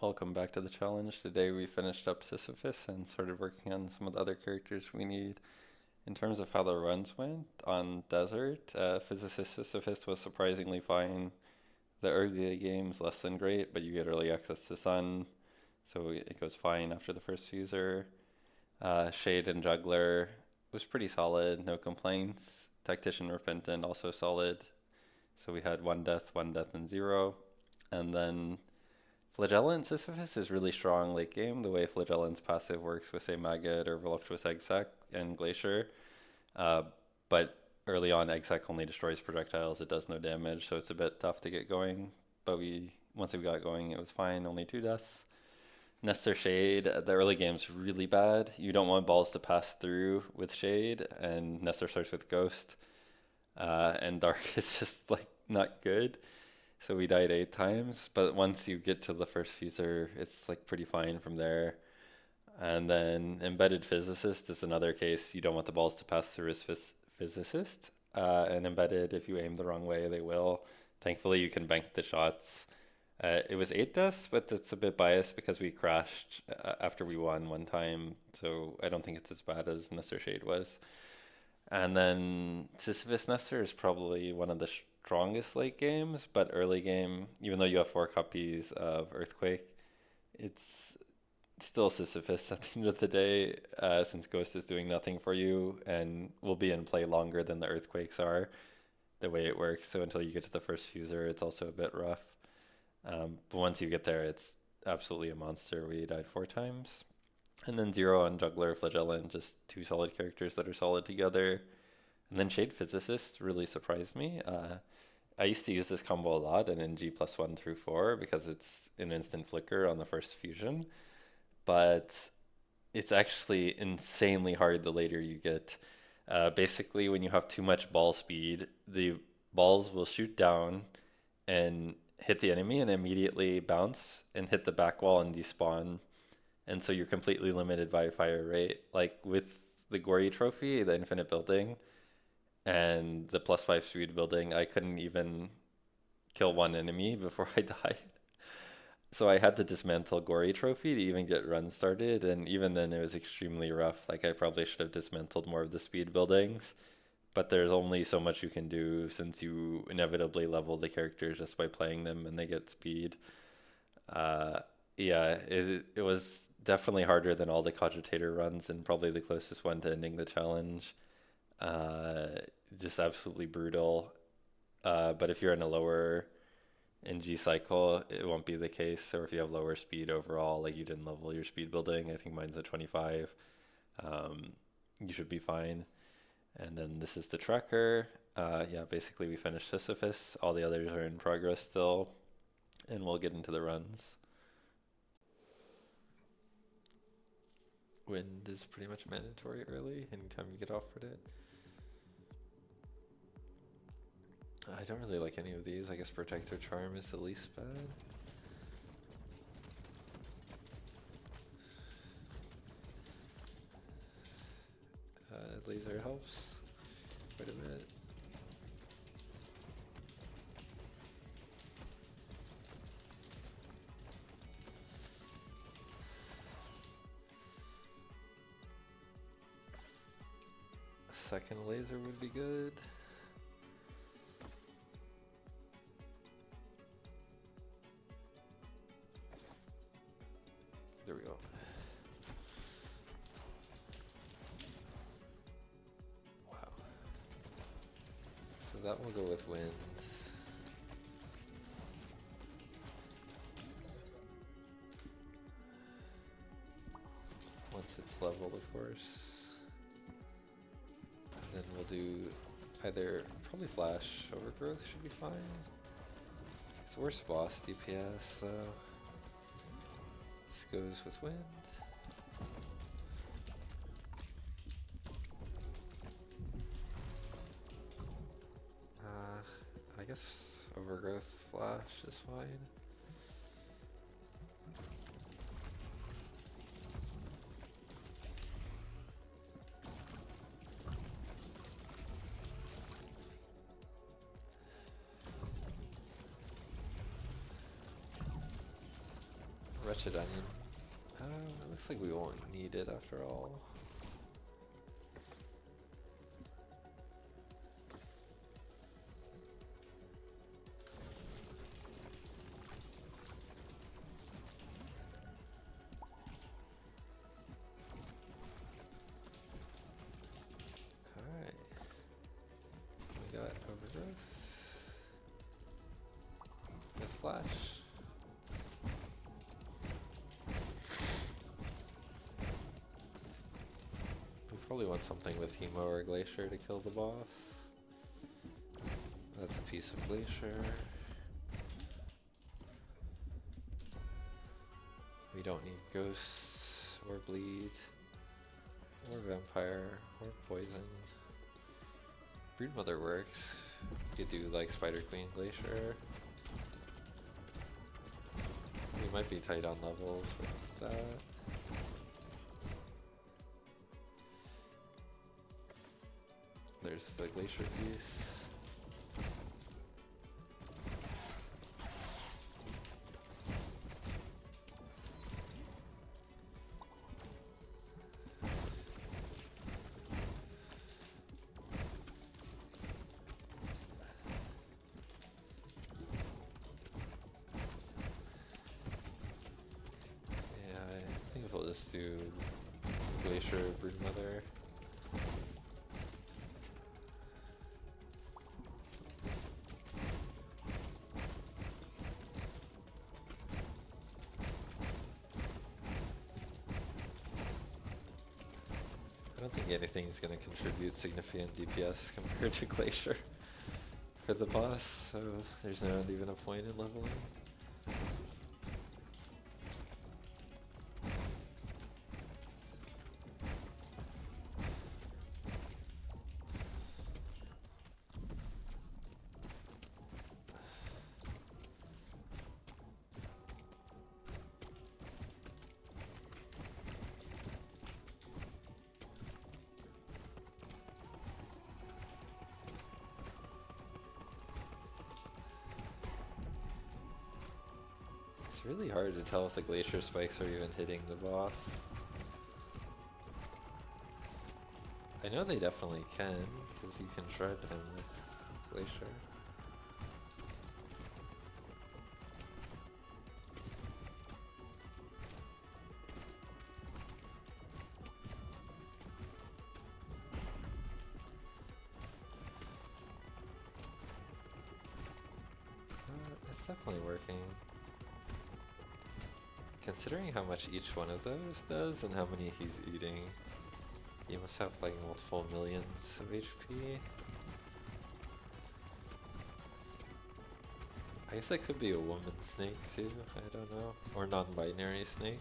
Welcome back to the challenge. Today we finished up Sisyphus and started working on some of the other characters we need. In terms of how the runs went, on Desert, Physicist Sisyphus was surprisingly fine. The early game's less than great, but you get early access to Sun, so it goes fine after the first user. Shade and Juggler was pretty solid, no complaints. Tactician, Repentant also solid. So we had one death, and zero. And then Flagellant Sisyphus is really strong late game, the way Flagellant's passive works with, say, Maggot or Voluptuous Eggsec and Glacier. Uh, but early on, Eggsec only destroys projectiles, it does no damage, so it's a bit tough to get going. But once we got going, it was fine, only 2 deaths. Nestor Shade, the early game's really bad. You don't want balls to pass through with Shade, and Nestor starts with Ghost. And Dark is just like not good. So we died 8 times, but once you get to the first fuser, it's like pretty fine from there. And then Embedded Physicist is another case. You don't want the balls to pass through as Physicist. And Embedded, if you aim the wrong way, they will. Thankfully, you can bank the shots. It was 8 deaths, but it's a bit biased because we crashed after we won one time, so I don't think it's as bad as Nestor Shade was. And then Sisyphus Nestor is probably one of the strongest late games, but early game, even though you have 4 copies of Earthquake, it's still Sisyphus at the end of the day, since Ghost is doing nothing for you and will be in play longer than the Earthquakes are, the way it works. So until you get to the first fuser, it's also a bit rough. But once you get there, it's absolutely a monster. We died 4 times. And then Zero on Juggler, Flagellant, just 2 solid characters that are solid together. And then Shade Physicist really surprised me. I used to use this combo a lot and in G+1 through 4 because it's an instant flicker on the first fusion. But it's actually insanely hard the later you get. Basically, when you have too much ball speed, the balls will shoot down and hit the enemy and immediately bounce and hit the back wall and despawn. And so you're completely limited by fire rate. Like with the Gory trophy, the infinite building, and the +5 speed building, I couldn't even kill one enemy before I died. So I had to dismantle Gory trophy to even get runs started, and even then it was extremely rough. Like I probably should have dismantled more of the speed buildings, but there's only so much you can do since you inevitably level the characters just by playing them and they get speed. Uh, yeah, it was definitely harder than all the Cogitator runs and probably the closest one to ending the challenge. Uh, just absolutely brutal. But if you're in a lower NG cycle, it won't be the case. Or if you have lower speed overall, like you didn't level your speed building, I think mine's at 25, um, you should be fine. And then this is the tracker. Yeah, basically we finished Sisyphus. All the others are in progress still, and we'll get into the runs. Wind is pretty much mandatory early, anytime you get offered it. I don't really like any of these. I guess Protector Charm is the least bad. Laser helps quite a bit. A second laser would be good. There we go. Wow. So that will go with wind. Once it's leveled, of course. Then we'll do either, probably Flash Overgrowth should be fine. It's worse boss DPS though. This goes with wind. I guess Overgrowth Flash is fine. Wretched Onion. It looks like we won't need it after all. Alright. We got Overgrowth. With Flash. Probably want something with Hemo or Glacier to kill the boss. That's a piece of Glacier. We don't need Ghosts, or Bleed, or Vampire, or Poison. Broodmother works. You could do like Spider Queen Glacier. We might be tight on levels with that. There's the Glacier piece. Yeah, I think we'll just do Glacier Broodmother. I don't think anything's going to contribute significant DPS compared to Glacier for the boss, so there's not even a point in leveling. It's really hard to tell if the Glacier spikes are even hitting the boss. I know they definitely can, because you can shred him with Glacier. It's definitely working. Considering how much each one of those does and how many he's eating, he must have like multiple millions of HP. I guess it could be a woman snake too, I don't know. Or non-binary snake.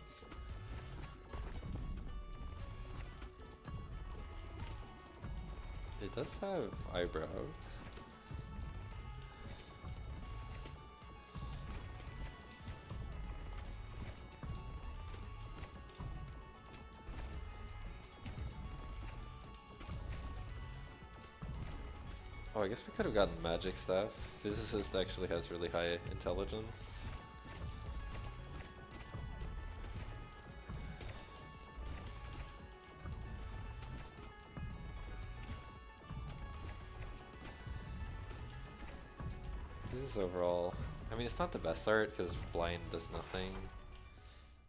It does have eyebrows. Oh, I guess we could have gotten magic stuff. Physicist actually has really high intelligence. This is overall, I mean, it's not the best art because blind does nothing.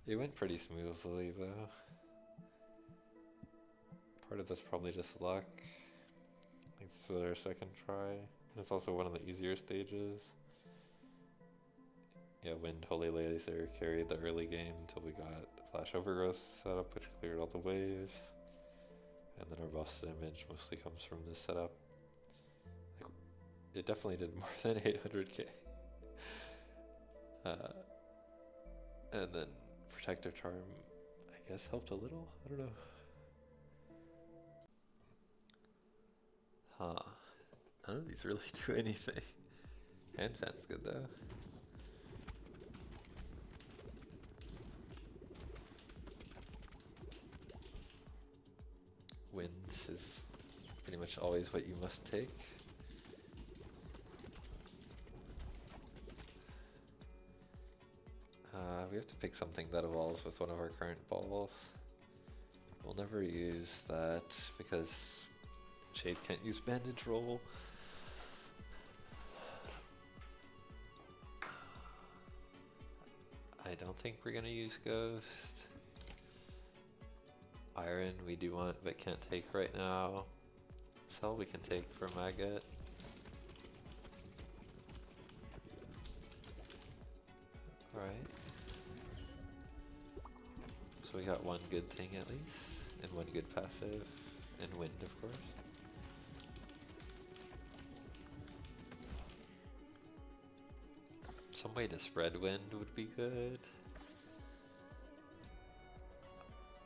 It went pretty smoothly though. Part of that's probably just luck. Thanks for their second try. It's also one of the easier stages. Yeah, Wind Holy Laser carried the early game until we got Flash Overgrowth setup, which cleared all the waves. And then our boss damage mostly comes from this setup. Like, it definitely did more than 800k. And then Protective Charm, I guess, helped a little? I don't know. Huh. None of these really do anything. Hand Fan's good though. Wind is pretty much always what you must take. We have to pick something that evolves with one of our current balls. We'll never use that because Shade can't use Bandage Roll. I don't think we're gonna use Ghost. Iron we do want but can't take right now. Cell we can take for Maggot. Alright. So we got one good thing at least, and one good passive, and Wind of course. Some way to spread Wind would be good.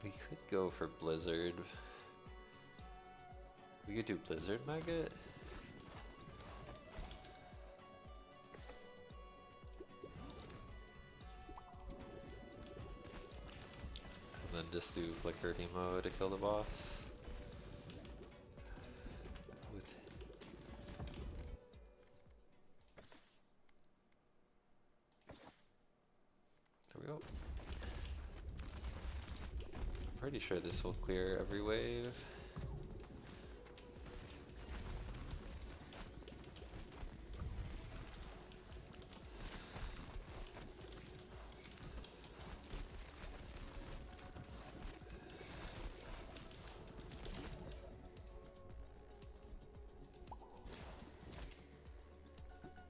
We could go for Blizzard. We could do Blizzard Maggot. And then just do Flicker Hemo to kill the boss. There we go. I'm pretty sure this will clear every wave.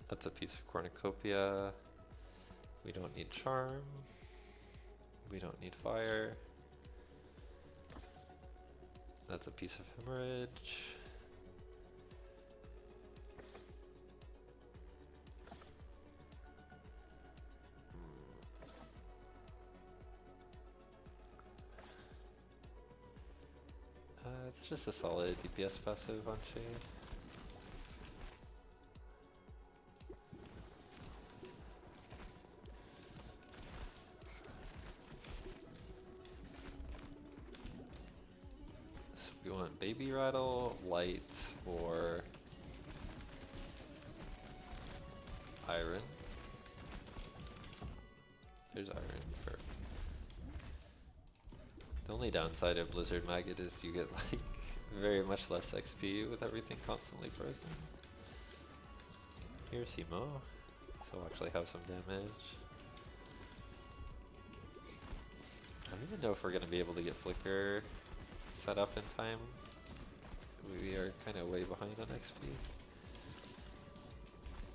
That's a piece of Cornucopia. We don't need Charm. We don't need Fire. That's a piece of Hemorrhage. It's just a solid DPS passive on Shade. We want Baby Rattle, Light, or Iron. There's Iron. Perfect. The only downside of Blizzard Maggot is you get like very much less XP with everything constantly frozen. Here's Hemo, so we'll actually have some damage. I don't even know if we're going to be able to get Flicker set up in time. We are kind of way behind on XP.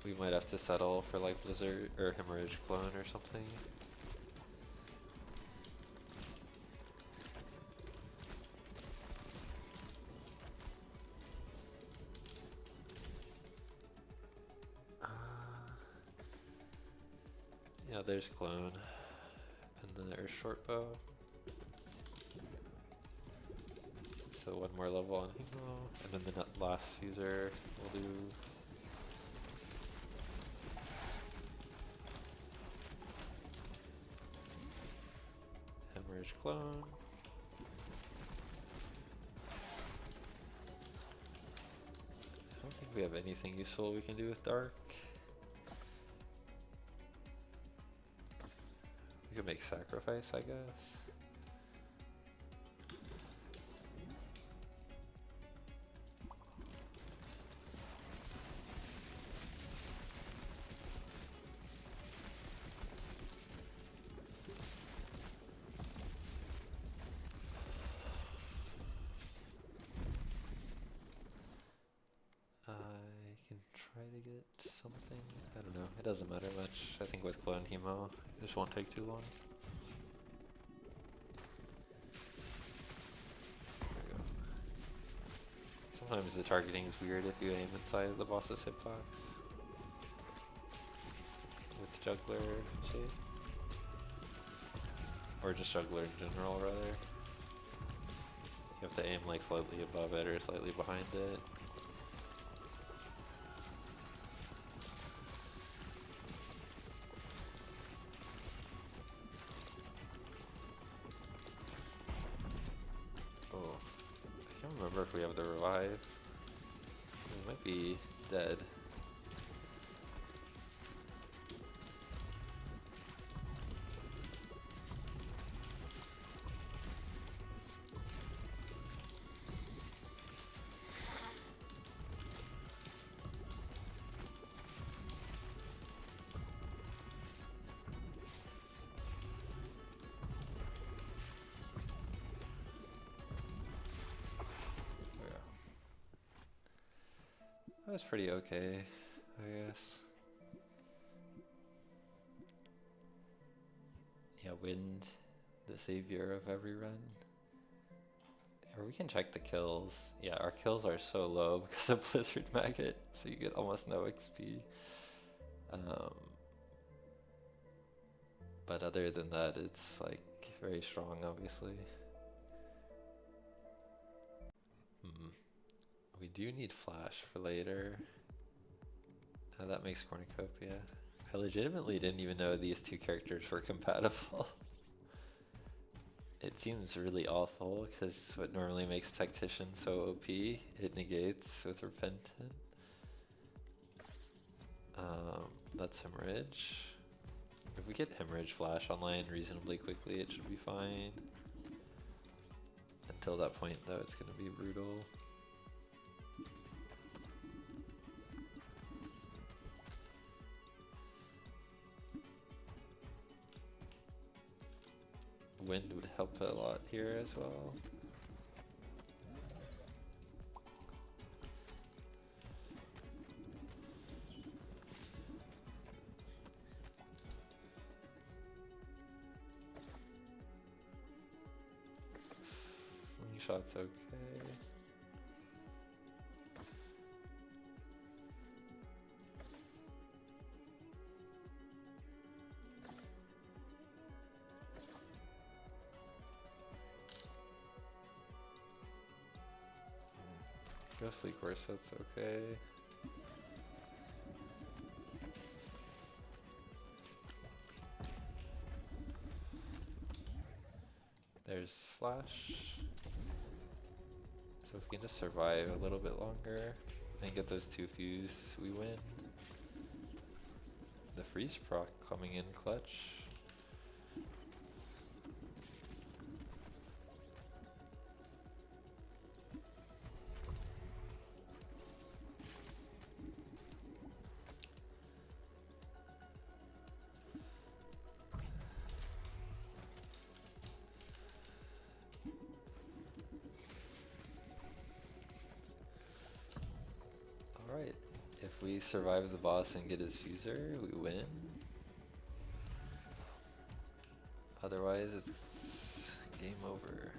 We might have to settle for like Blizzard or Hemorrhage Clone or something. Yeah, there's Clone. And then there's Short Bow. So one more level on Hemo, and then the last user will do Hemorrhage Clone. I don't think we have anything useful we can do with Dark. We could make Sacrifice, I guess. Try to get something. I don't know. It doesn't matter much. I think with Clone Hemo, this won't take too long. There we go. Sometimes the targeting is weird if you aim inside the boss's hitbox. With Juggler Shade. Or just Juggler in general, rather. You have to aim like slightly above it or slightly behind it. Remember if we have the revive. We might be dead. was pretty okay, I guess. Yeah, wind, the savior of every run. Or we can check the kills. Yeah, our kills are so low because of Blizzard Maggot, so you get almost no XP. But other than that, it's like very strong, obviously. We do need flash for later. That makes cornucopia. I legitimately didn't even know these two characters were compatible. It seems really awful because what normally makes Tactician so OP, it negates with Repentant. That's Hemorrhage. If we get Hemorrhage Flash online reasonably quickly, it should be fine. Until that point, though, it's going to be brutal. Wind would help a lot here as well. Slingshot's okay. Ghostly Corset's okay. There's Flash. So if we can just survive a little bit longer and get those two fuse, we win. The freeze proc coming in clutch. Alright, if we survive the boss and get his fuser, we win. Otherwise, it's game over.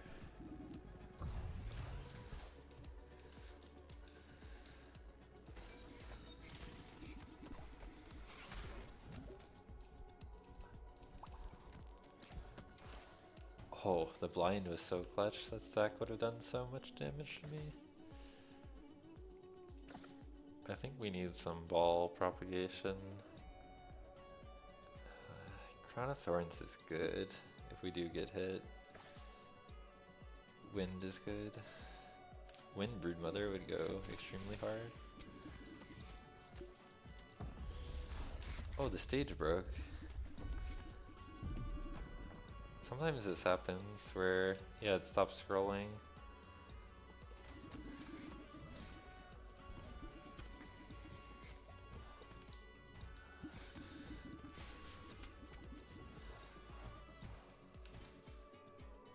Oh, the blind was so clutch. That stack would have done so much damage to me. I think we need some ball propagation. Crown of Thorns is good if we do get hit. Wind is good. Wind Broodmother would go extremely hard. Oh, the stage broke. Sometimes this happens where, yeah, it stops scrolling.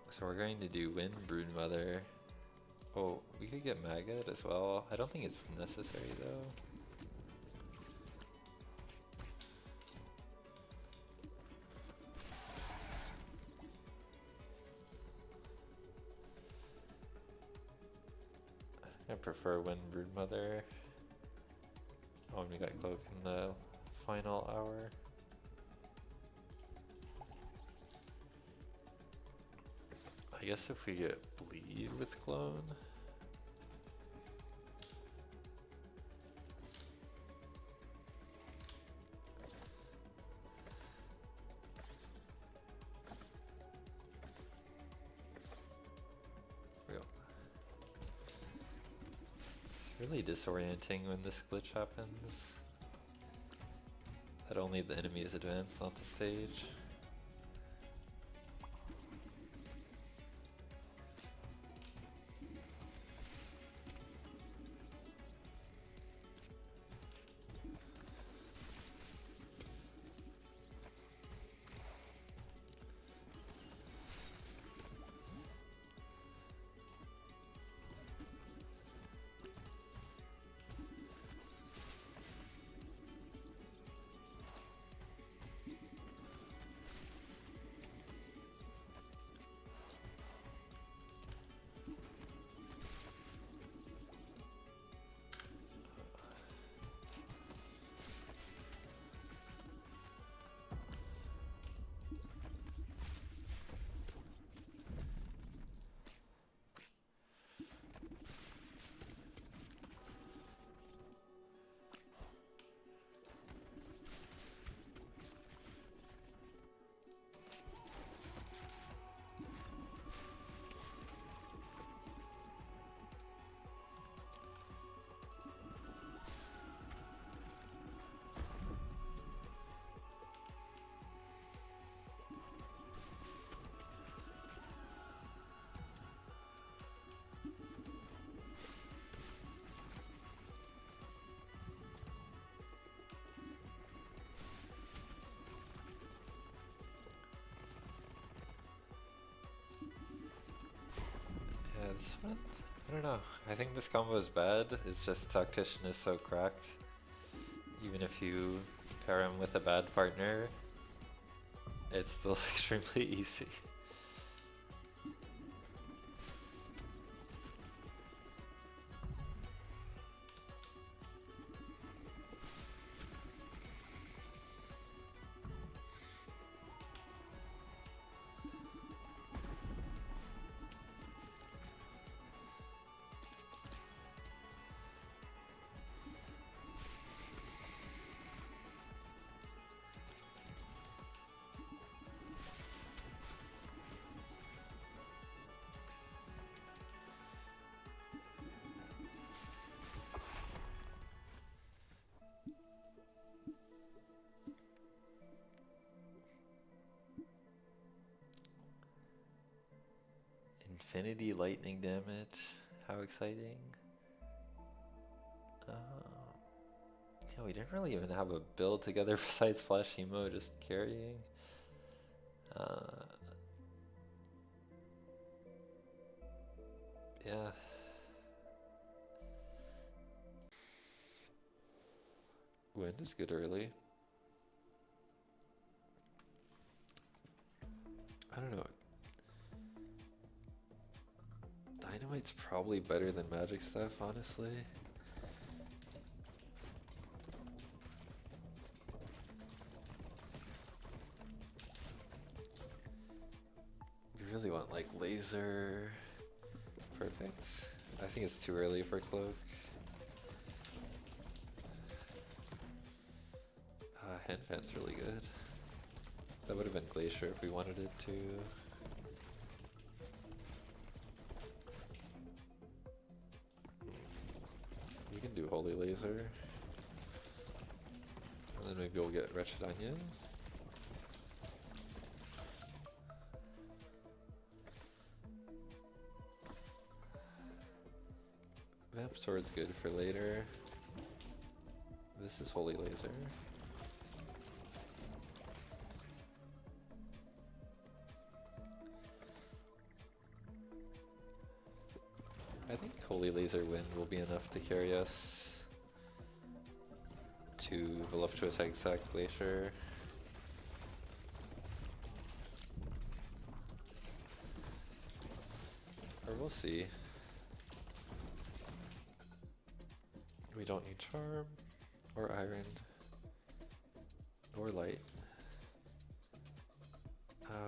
So we're going to do Wind Broodmother. Oh, we could get Maggot as well. I don't think it's necessary though. I prefer Wind Broodmother. Oh, and we got Cloak in the final hour. I guess if we get Bleed with Clone. It's really disorienting when this glitch happens. That only the enemy is advanced, not the stage. Advancement? I don't know. I think this combo is bad. It's just Tactician is so cracked. Even if you pair him with a bad partner, it's still extremely easy. Infinity lightning damage. How exciting. Uh, yeah, we didn't really even have a build together besides Flash Emo just carrying. Yeah. Wind is good early. I don't know. Dynamite's probably better than Magic Stuff, honestly. You really want like laser. Perfect. I think it's too early for Cloak. Hand Fan's really good. That would have been Glacier if we wanted it to. We can do Holy Laser. And then maybe we'll get Wretched Onion. Vamp Sword's good for later. This is Holy Laser. I think Holy Laser Wind will be enough to carry us to Voluptuous Hexac Glacier. Or we'll see. We don't need Charm, or Iron, or Light.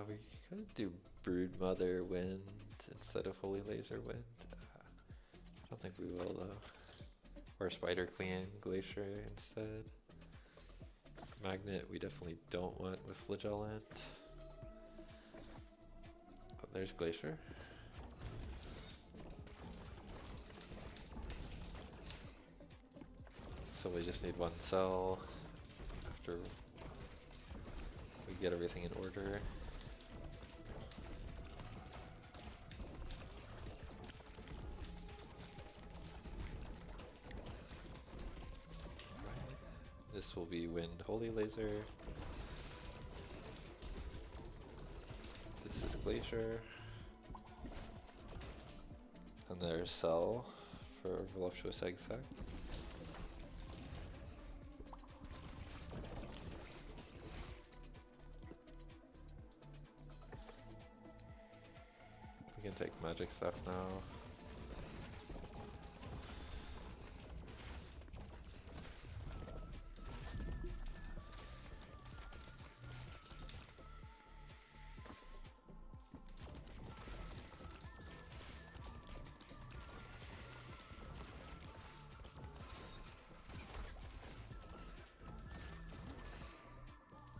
We could do Brood Mother Wind instead of Holy Laser Wind. I don't think we will though. Or Spider Queen Glacier instead. Magnet we definitely don't want with Flagellant. Oh, there's Glacier. So we just need one cell after we get everything in order. This will be Wind Holy Laser. This is Glacier. And there's Cell for Voluptuous Hexac. We can take Magic Stuff now.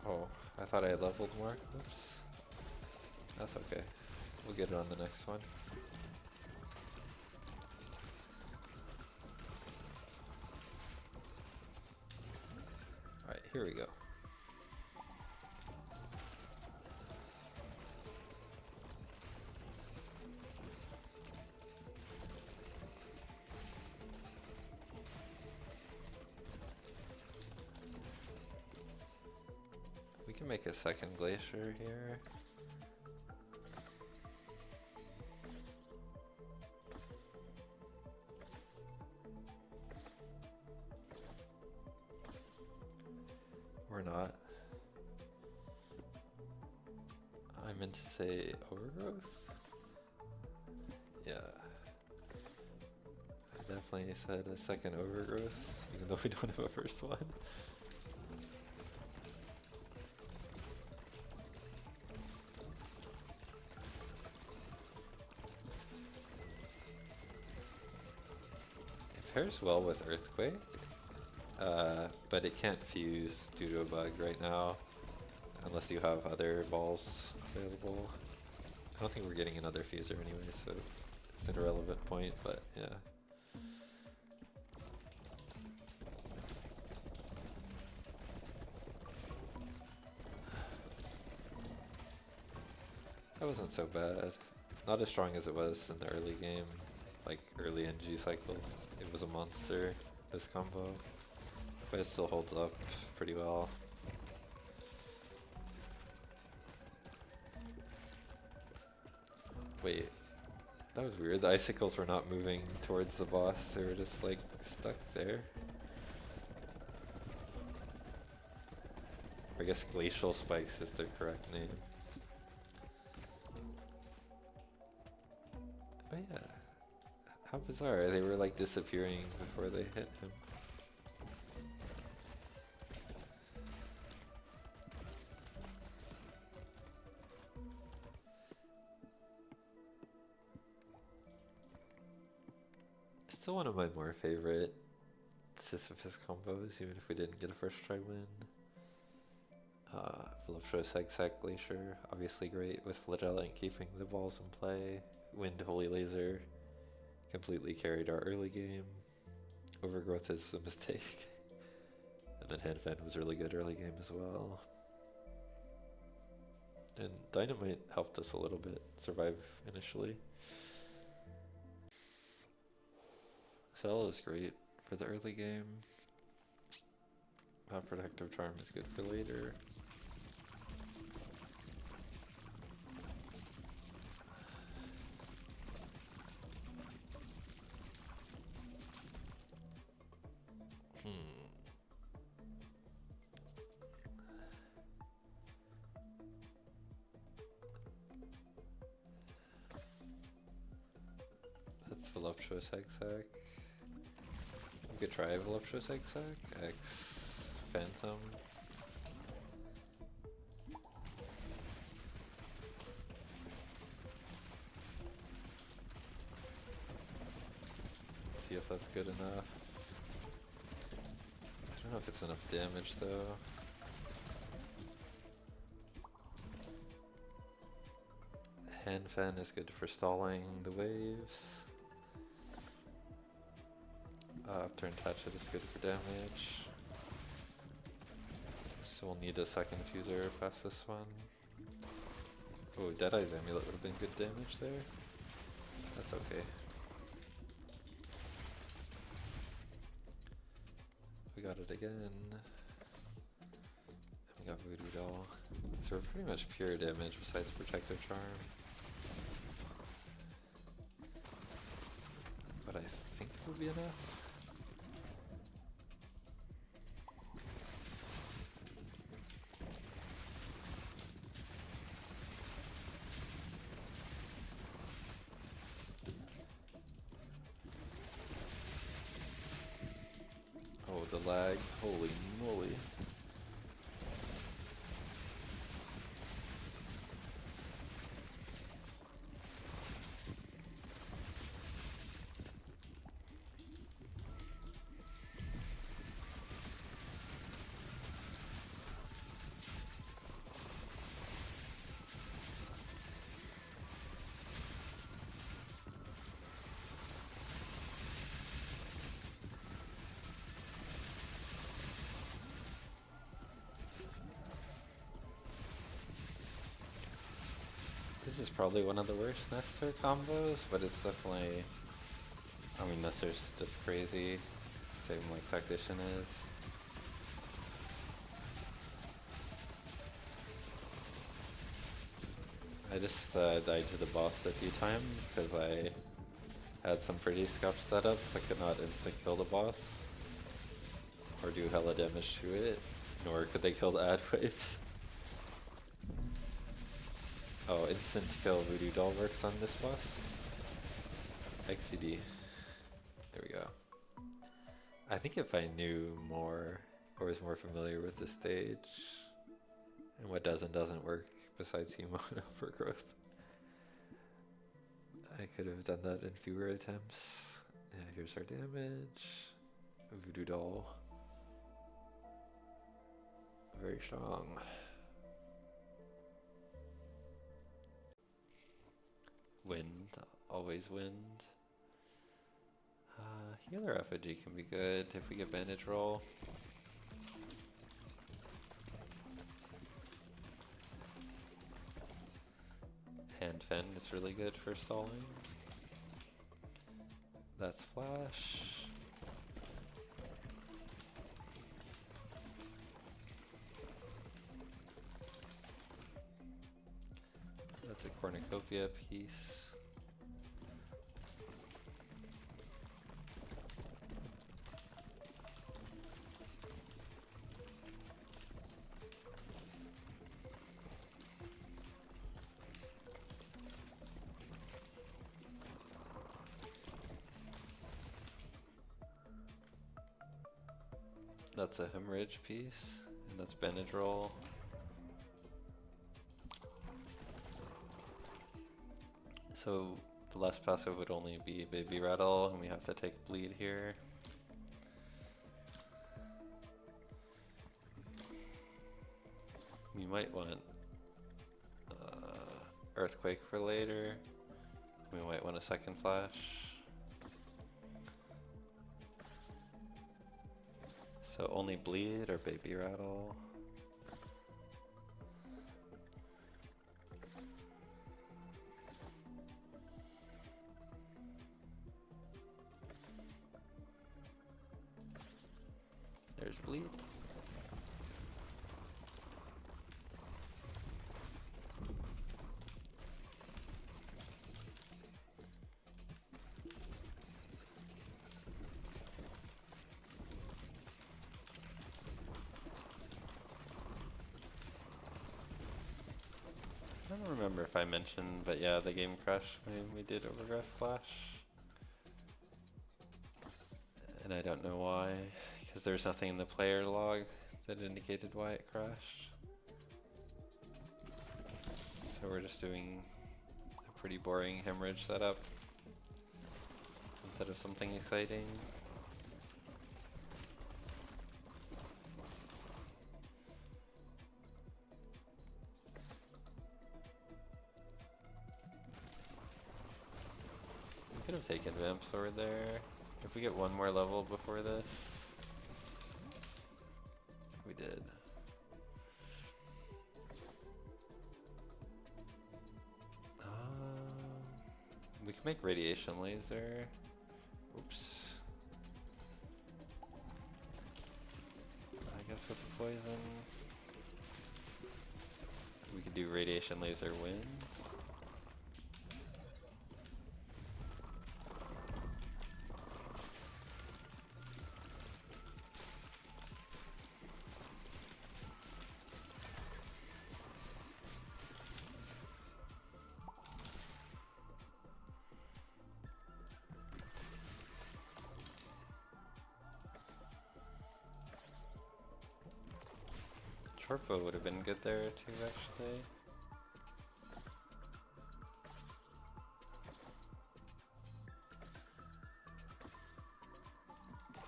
Oh, I thought I had leveled more. Oops. That's okay. We'll get it on the next one. Alright, here we go. We can make a second Glacier here. say Overgrowth? Yeah. I definitely said a second Overgrowth, even though we don't have a first one. It pairs well with Earthquake, but it can't fuse due to a bug right now, unless you have other balls available. I don't think we're getting another fuser anyway, so it's an irrelevant point, but yeah. That wasn't so bad. Not as strong as it was in the early game, like early NG cycles. It was a monster, this combo, but it still holds up pretty well. Wait, that was weird. The icicles were not moving towards the boss, they were just like stuck there. I guess glacial spikes is the correct name. Oh yeah, how bizarre, they were like disappearing before they hit him. Still one of my more favorite Sisyphus combos, even if we didn't get a first try win. Voluptuous Hexac Glacier, obviously great with Flagellant keeping the balls in play. Wind Holy Laser completely carried our early game. Overgrowth is a mistake. And then Hand Fan was really good early game as well. And Dynamite helped us a little bit survive initially. Cell is great for the early game. Protective Charm is good for later. That's Voluptuous Hexac. We could try Voluptuous Hexac, X Phantom. See if that's good enough. I don't know if it's enough damage though. Hand Fan is good for stalling the waves. Upturn Touch is good for damage. So we'll need a second fuser past this one. Oh, Deadeye's Amulet would have been good damage there. That's okay. We got it again. And we got Voodoo Doll. So we're pretty much pure damage besides Protective Charm. But I think it will be enough. Oh, the lag. Holy moly. This is probably one of the worst Nestor combos, but it's definitely, I mean, Nestor's just crazy, same like Tactician is. I just died to the boss a few times because I had some pretty scuffed setups. I could not instant kill the boss or do hella damage to it, nor could they kill the ad waves. Oh, instant kill voodoo doll works on this boss. XCD. There we go. I think if I knew more, or was more familiar with the stage, and what does and doesn't work besides human overgrowth, I could have done that in fewer attempts. Yeah, here's our damage. Voodoo doll. Very strong. Wind, always wind. Healer effigy can be good if we get bandage roll. Hand fend is really good for stalling. That's flash. That's a cornucopia piece. That's a hemorrhage piece, and that's bandage roll. So the last passive would only be baby rattle, and we have to take bleed here. We might want earthquake for later. We might want a second flash. So only bleed or baby rattle. There's bleed. I don't remember if I mentioned, but yeah, the game crashed when we did Overgrowth Flash. And I don't know why, because there's nothing in the player log that indicated why it crashed. So we're just doing a pretty boring hemorrhage setup instead of something exciting. We could have taken Vamp Sword there. If we get one more level before this. We did. We can make radiation laser. Oops. I guess with the poison. We could do radiation laser wind. Short bow would have been good there too, actually.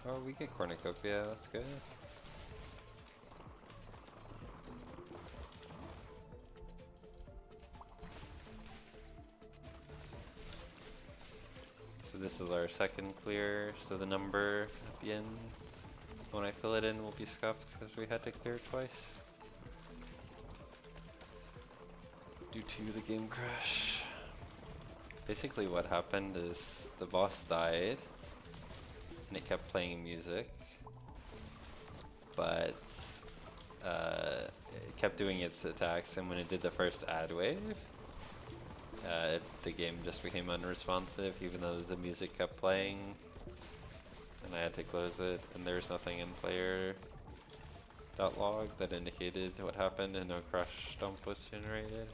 Oh, we get cornucopia, that's good. So this is our second clear, so the number at the end, when I fill it in, will be scuffed because we had to clear twice. Due to the game crash. Basically what happened is the boss died and it kept playing music, but it kept doing its attacks, and when it did the first ad wave, the game just became unresponsive even though the music kept playing, and I had to close it, and there's nothing in player log that indicated what happened, and no crash dump was generated.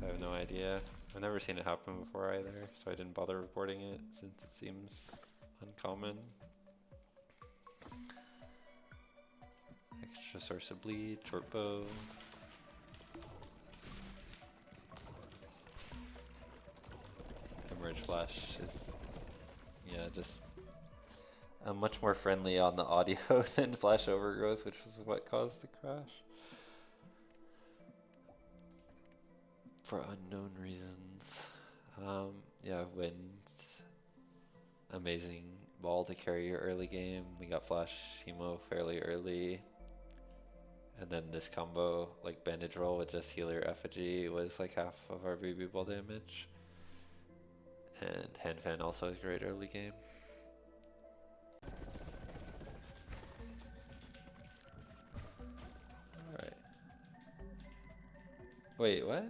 I have no idea. I've never seen it happen before either, so I didn't bother reporting it since it seems uncommon. Extra source of bleed, short bow. Emerge flash is, yeah, just much more friendly on the audio than flash overgrowth, which was what caused the crash. For unknown reasons. Yeah, wind. Amazing ball to carry your early game. We got flash Hemo fairly early. And then this combo, like bandage roll with just healer effigy, was like half of our BB ball damage. And hand fan also is great early game. Alright. Wait, what?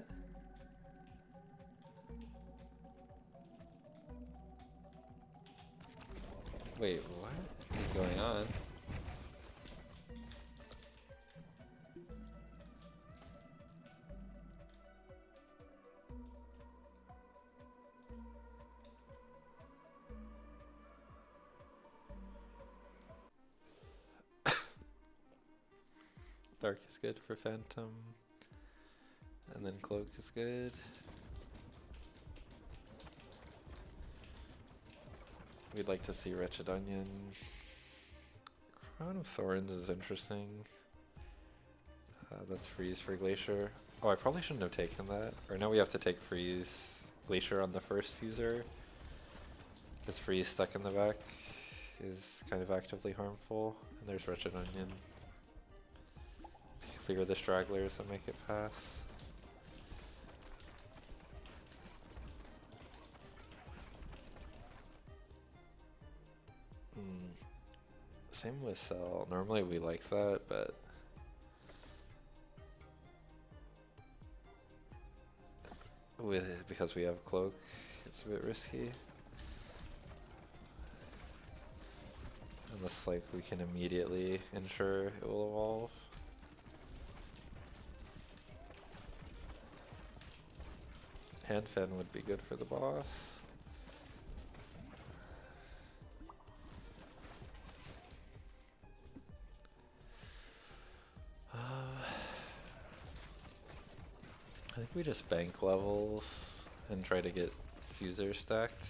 Wait, what is going on? Dark is good for Phantom. And then Cloak is good. We'd like to see Wretched Onion. Crown of Thorns is interesting. That's freeze for Glacier. Oh, I probably shouldn't have taken that. Or now we have to take freeze Glacier on the first fuser. Because freeze stuck in the back is kind of actively harmful. And there's Wretched Onion. Clear the stragglers and make it pass. Same with Cell. Normally we like that, but because we have Cloak, it's a bit risky. Unless like we can immediately ensure it will evolve. Hand fan would be good for the boss. I think we just bank levels and try to get fuser stacked.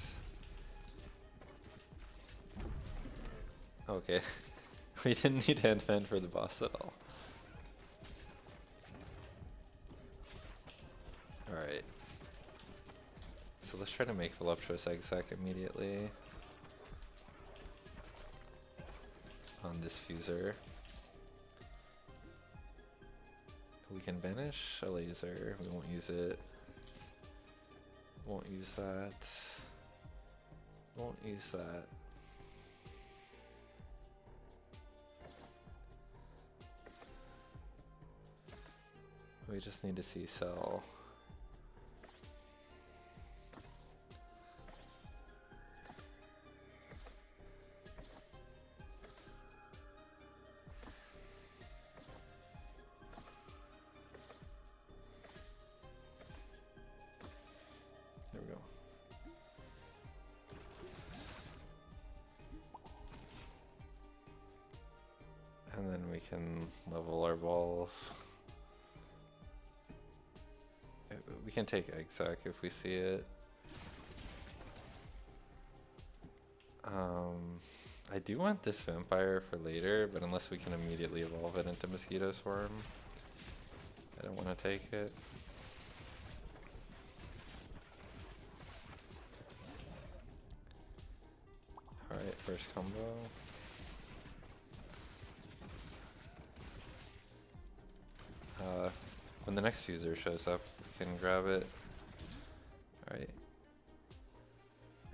Okay, we didn't need hand fan for the boss at all. Alright. So let's try to make Voluptuous Egg Sac immediately on this fuser. We can banish a laser, we won't use it. Won't use that. Won't use that. We just need to see Cell. There we go. And then we can level our balls. We can take Egg Sac if we see it. I do want this vampire for later, but unless we can immediately evolve it into Mosquito Swarm, I don't want to take it. Alright, first combo. When the next fuser shows up, we can grab it. Alright.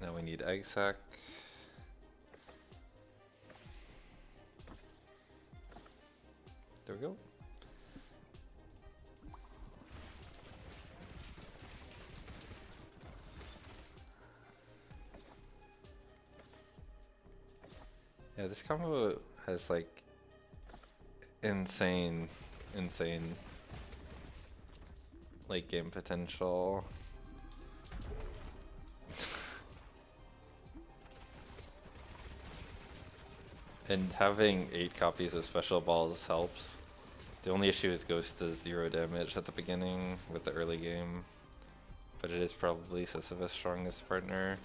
Now we need Egg Sac. There we go. Yeah, this combo has like insane late game potential. And having 8 copies of special balls helps. The only issue is Ghost does 0 damage at the beginning with the early game, but it is probably Sisyphus' strongest partner.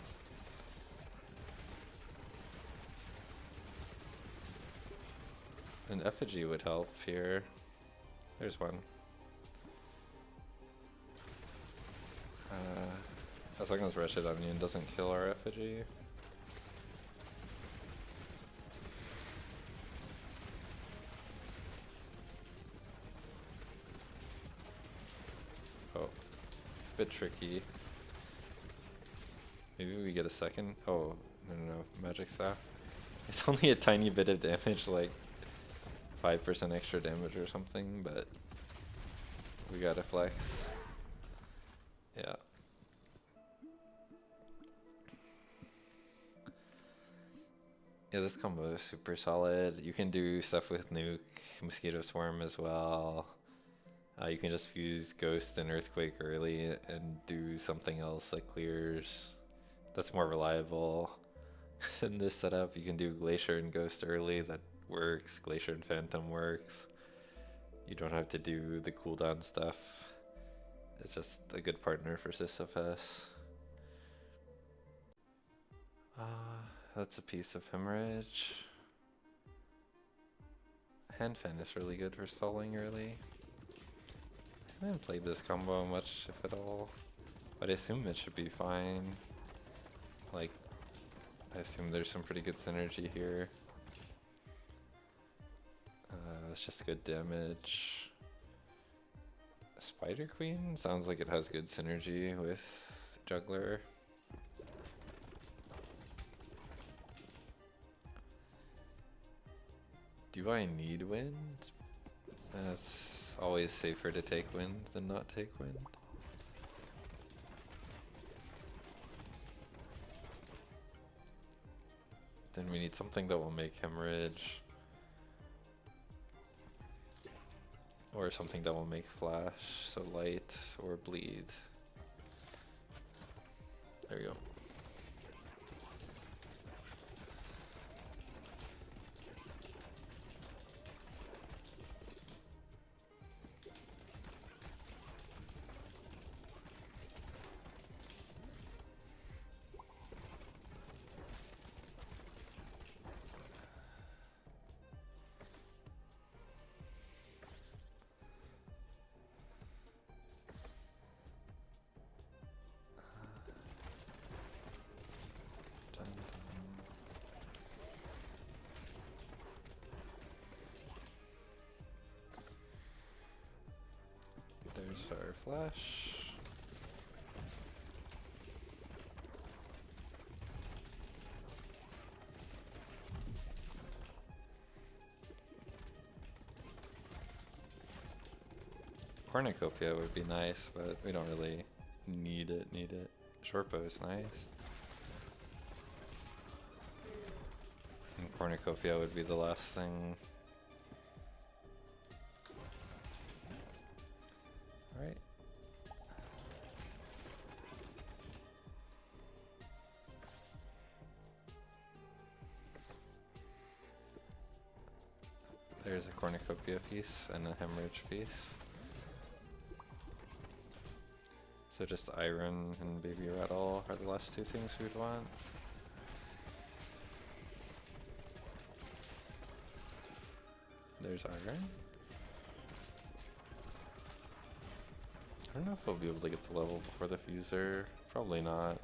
An effigy would help here. There's one. As long as Wretched Onion doesn't kill our effigy. Oh, it's a bit tricky. Maybe we get a second. Oh, no, Magic Staff. It's only a tiny bit of damage, like 5% extra damage or something, but we gotta flex. Yeah. Yeah, this combo is super solid. You can do stuff with Nuke, Mosquito Swarm as well. You can just fuse Ghost and Earthquake early and do something else that clears. That's more reliable. In this setup, you can do Glacier and Ghost early, that works. Glacier and Phantom works. You don't have to do the cooldown stuff. It's just a good partner for Sisyphus. That's a piece of Hemorrhage. Hand Fan is really good for stalling early. I haven't played this combo much, if at all, but I assume it should be fine. Like, I assume there's some pretty good synergy here. It's just good damage. Spider Queen sounds like it has good synergy with Juggler. Do I need wind? It's always safer to take wind than not take wind. Then we need something that will make Hemorrhage. Or something that will make Flash, so Light or Bleed. There we go. There's our Flash. Cornucopia would be nice, but we don't really need it. Short bow is nice. And Cornucopia would be the last thing. Alright. There's a Cornucopia piece and a Hemorrhage piece. So just Iron and Baby Rattle are the last two things we'd want. There's Iron. I don't know if we'll be able to get the level before the Fuser. Probably not.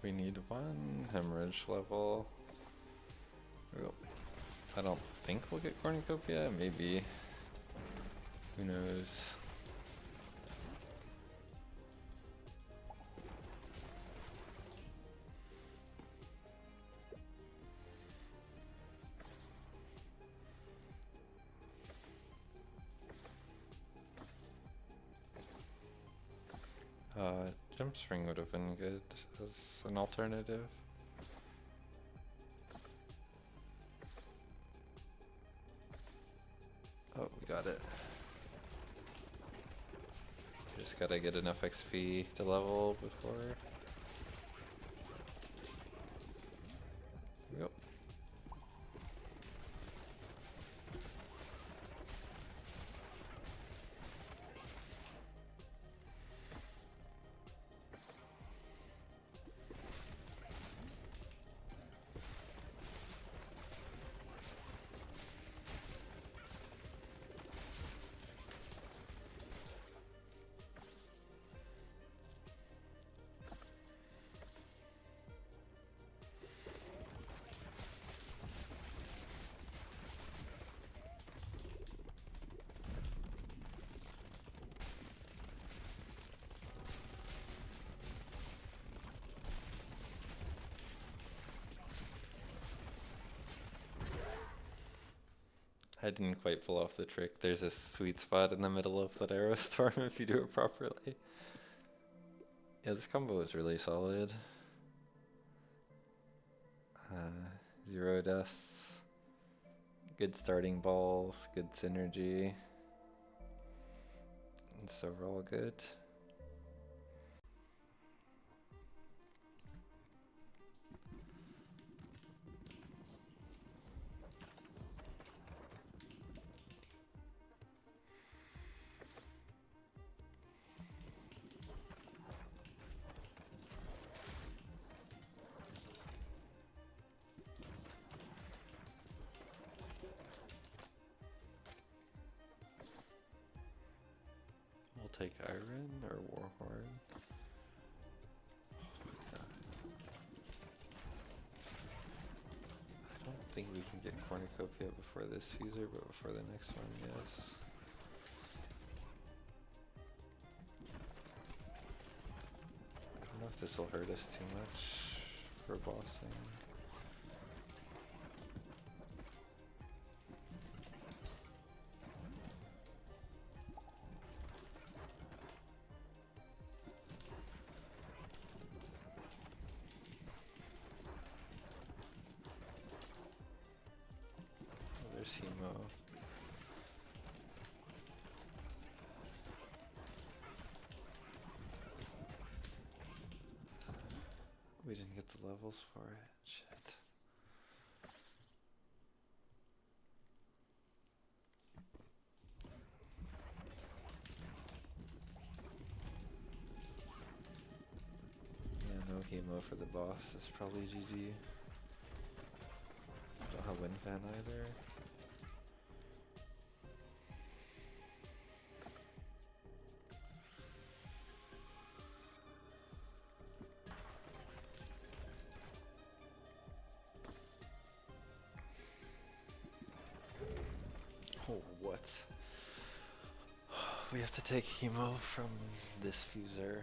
We need one hemorrhage level. I don't think we'll get cornucopia, maybe. Who knows? Jump spring would have been good as an alternative. Oh, we got it. Just gotta get enough XP to level before. Yep. I didn't quite pull off the trick. There's a sweet spot in the middle of that arrow storm if you do it properly. Yeah, this combo is really solid. 0 deaths, good starting balls, good synergy. It's overall good. We'll take Iron or Warhorn. I don't think we can get Cornucopia before this fuser, but before the next one, yes. I don't know if this will hurt us too much for bossing. Hemo. We didn't get the levels for it. Shit. Yeah, no hemo for the boss. It's probably GG. Don't have wind fan either. Oh, what? We have to take hemo from this fuser.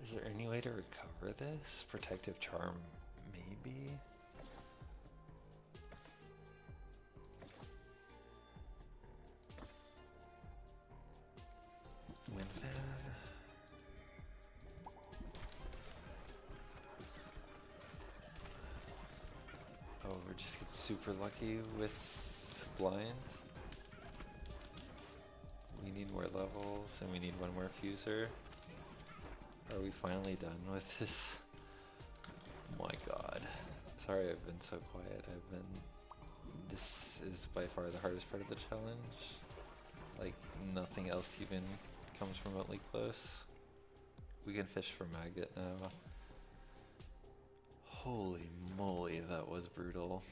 Is there any way to recover this? Protective charm, maybe? Wind fan? Oh, we just get super lucky with blind. We need more levels and we need one more fuser. Are we finally done with this? Oh my god. Sorry I've been so quiet. This is by far the hardest part of the challenge. Like, nothing else even comes remotely close. We can fish for maggot now. Holy moly, that was brutal.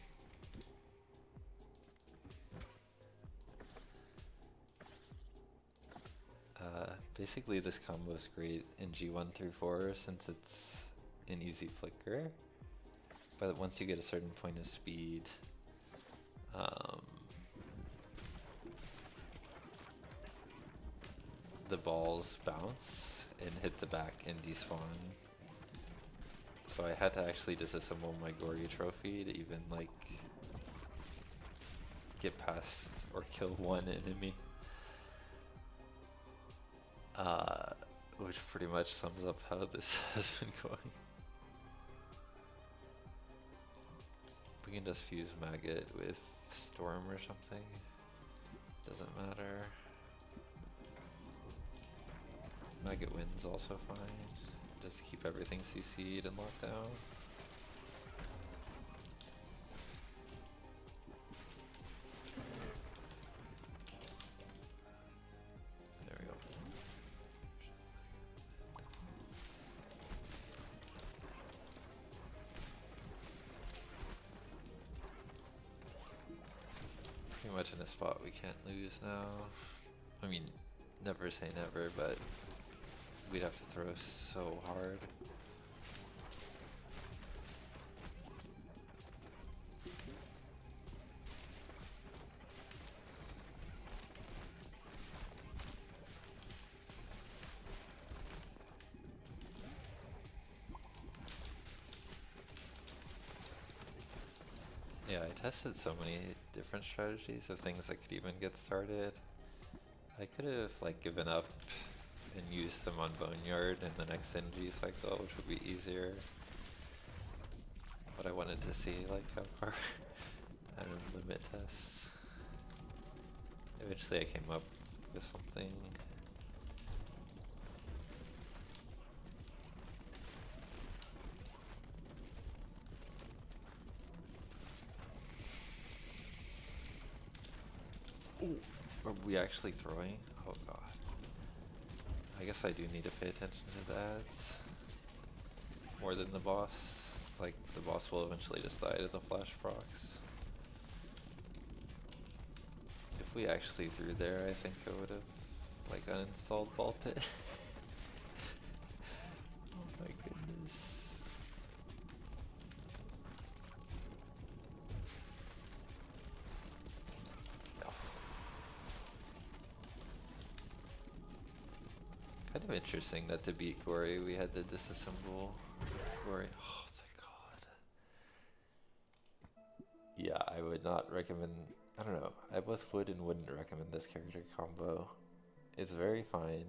Basically this combo is great in G1 through 4 since it's an easy flicker, but once you get a certain point of speed, the balls bounce and hit the back and despawn. So I had to actually disassemble my Gory trophy to even like get past or kill one enemy. Which pretty much sums up how this has been going. We can just fuse Maggot with Storm or something. Doesn't matter. Maggot wins also fine. Just keep everything CC'd and locked down. There we go. Pretty much in a spot we can't lose now. I mean, never say never, but we'd have to throw so hard. Yeah, I tested so many different strategies of things that could even get started. I could have like given up and used them on Boneyard in the next NG cycle, which would be easier. But I wanted to see like how far I would limit tests. Eventually I came up with something. Ooh, are we actually throwing? Oh god. I guess I do need to pay attention to that more than the boss. Like, the boss will eventually just die to the flash procs. If we actually threw there, I think I would have, like, uninstalled Ball Pit. Oh my goodness. Oh. Kind of interesting that to beat Gory, we had to disassemble Gory. Oh, thank god. Yeah, I would not recommend. I don't know. I both would and wouldn't recommend this character combo. It's very fine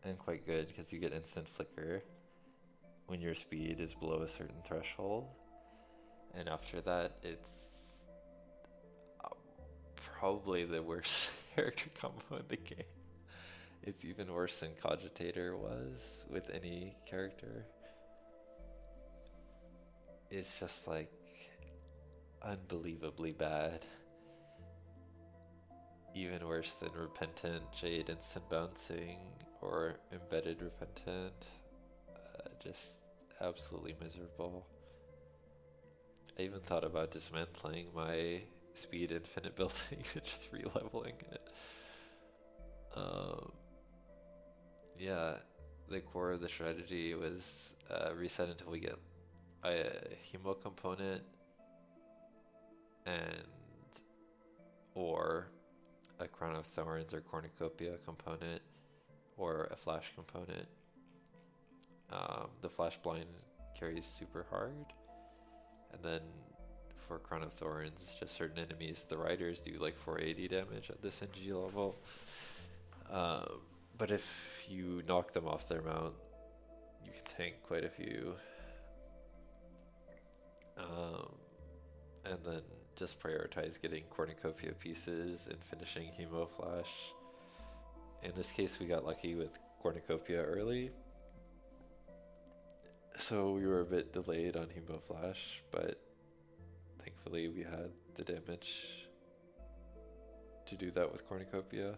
and quite good because you get instant flicker when your speed is below a certain threshold. And after that, it's probably the worst character combo in the game. It's even worse than Cogitator was with any character. It's just like unbelievably bad. Even worse than Repentant, Jade Instant Bouncing, or Embedded Repentant. Just absolutely miserable. I even thought about dismantling my speed infinite building and just re-leveling it. Yeah, the core of the strategy was reset until we get a Hemo component and or a Crown of Thorns or Cornucopia component or a Flash component. The Flash Blind carries super hard, and then for Crown of Thorns, just certain enemies, the Riders do like 480 damage at this NG level. But if you knock them off their mount, you can tank quite a few. And then just prioritize getting Cornucopia pieces and finishing Hemo Flash. In this case, we got lucky with Cornucopia early, so we were a bit delayed on Hemo Flash, but thankfully we had the damage to do that with Cornucopia.